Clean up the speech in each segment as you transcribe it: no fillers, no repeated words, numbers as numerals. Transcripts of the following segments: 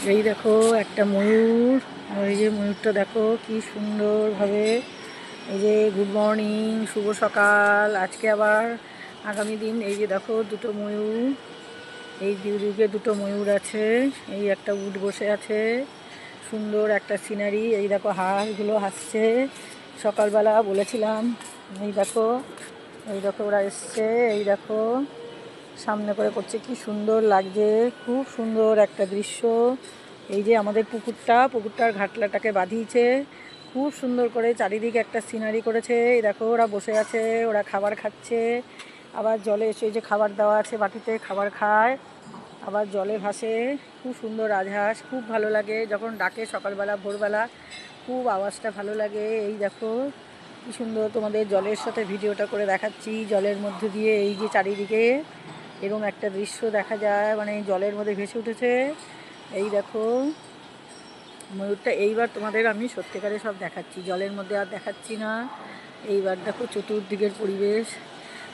এই দেখো একটা ময়ূর। এই যে ময়ূরটা দেখো কি সুন্দরভাবে। এই যে গুড মর্নিং, শুভ সকাল। আজকে আবার আগামী দিন। এই যে দেখো দুটো ময়ূর, এই দুদিকে দুটো ময়ূর আছে। এই একটা উট বসে আছে, সুন্দর একটা সিনারি। এই দেখো হাঁসগুলো হাসছে। সকালবেলা বলেছিলাম। এই দেখো, এই দেখো ওরা এসছে। এই দেখো সামনে করে করছে, কি সুন্দর লাগছে, খুব সুন্দর একটা দৃশ্য। এই যে আমাদের পুকুরটার ঘাটলাটাকে বাঁধিয়েছে খুব সুন্দর করে, চারিদিকে একটা সিনারি করেছে। এই দেখো ওরা বসে আছে, ওরা খাবার খাচ্ছে। আবার জলে এসে যে খাবার দেওয়া আছে বাটিতে, খাবার খায়, আবার জলে ভাসে। খুব সুন্দর রাজহাঁস, খুব ভালো লাগে যখন ডাকে সকালবেলা ভোরবেলা, খুব আওয়াজটা ভালো লাগে। এই দেখো কি সুন্দর, তোমাদের জলের সাথে ভিডিওটা করে দেখাচ্ছি। জলের মধ্যে দিয়ে এই যে চারিদিকে এরকম একটা দৃশ্য দেখা যায়, মানে জলের মধ্যে ভেসে উঠেছে। এই দেখো ময়ূরটা এইবার তোমাদের আমি সত্যিকারে সব দেখাচ্ছি, জলের মধ্যে আর দেখাচ্ছি না। এইবার দেখো চতুর্দিকের পরিবেশ,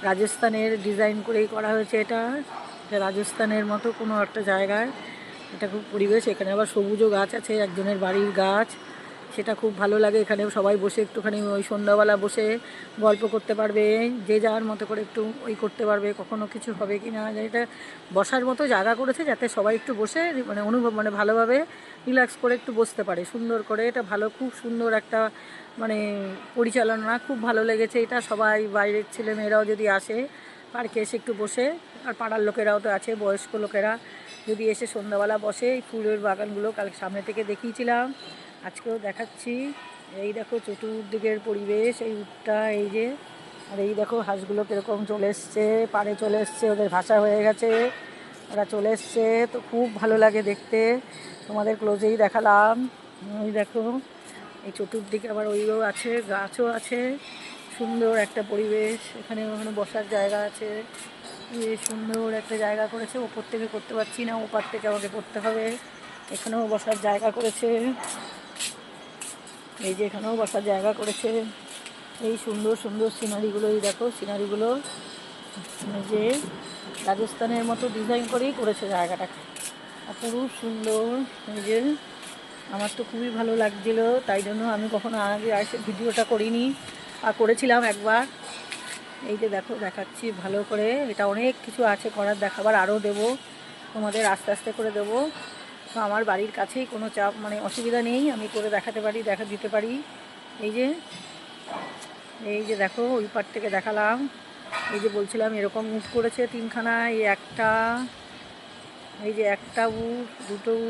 রাজস্থানের ডিজাইন করেই করা হয়েছে এটা। এটা রাজস্থানের মতো কোনো একটা জায়গায় এটা খুব পরিবেশ। এখানে আবার সবুজও গাছ আছে, একজনের বাড়ির গাছ, সেটা খুব ভালো লাগে। এখানে সবাই বসে একটুখানি ওই সন্ধ্যাবেলা বসে গল্প করতে পারবে, যে যার মতো করে একটু ওই করতে পারবে, কখনো কিছু হবে কি না। এটা বসার মতো জায়গা করেছে যাতে সবাই একটু বসে মানে অনুভব, মানে ভালোভাবে রিল্যাক্স করে একটু বসতে পারে সুন্দর করে। এটা ভালো, খুব সুন্দর একটা মানে পরিচালনা, খুব ভালো লেগেছে এটা। সবাই বাইরের ছেলে মেয়েরাও যদি আসে পার্কে এসে একটু বসে, আর পাড়ার লোকেরাও তো আছে, বয়স্ক লোকেরা যদি এসে সন্ধ্যাবেলা বসে। এই ফুলের বাগানগুলো কাল সামনে থেকে দেখিয়েছিলাম, আজকেও দেখাচ্ছি। এই দেখো চতুর্দিকের পরিবেশ, এই উটটা, এই যে, আর এই দেখো হাঁসগুলো কীরকম চলে এসছে, পাড়ে চলে এসছে, ওদের ভাষা হয়ে গেছে, ওরা চলে এসছে। তো খুব ভালো লাগে দেখতে, তোমাদের ক্লোজেই দেখালাম। এই দেখো এই চতুর্দিকে আবার ওইও আছে, গাছও আছে, সুন্দর একটা পরিবেশ। এখানে ওখানে বসার জায়গা আছে, সুন্দর একটা জায়গা করেছে। ওপর থেকে করতে পারছি না, ওপার থেকে আমাকে করতে হবে। এখানেও বসার জায়গা করেছে, এই যে এখানেও বসার জায়গা করেছে। এই সুন্দর সুন্দর সিনারিগুলো, এই দেখো সিনারিগুলো, এই যে রাজস্থানের মতো ডিজাইন করেই করেছে জায়গাটাকে, অপরূপ সুন্দর। এই যে আমার তো খুবই ভালো লাগছিল, তাই জন্য আমি কখনো আগে এসে ভিডিওটা করিনি, আর করেছিলাম একবার। এই যে দেখো দেখাচ্ছি ভালো করে, এটা অনেক কিছু আছে করার, দেখাবার আরও দেবো তোমাদের, আস্তে আস্তে করে দেবো। তো আমার বাড়ির কাছেই, কোনো চাপ মানে অসুবিধা নেই, আমি করে দেখাতে পারি, দেখা দিতে পারি। এই যে, এই যে দেখো ওই পার থেকে দেখালাম। এই যে বলছিলাম এরকম উট করেছে তিনখানা, এই একটা, এই যে একটা উট, দুটো উট।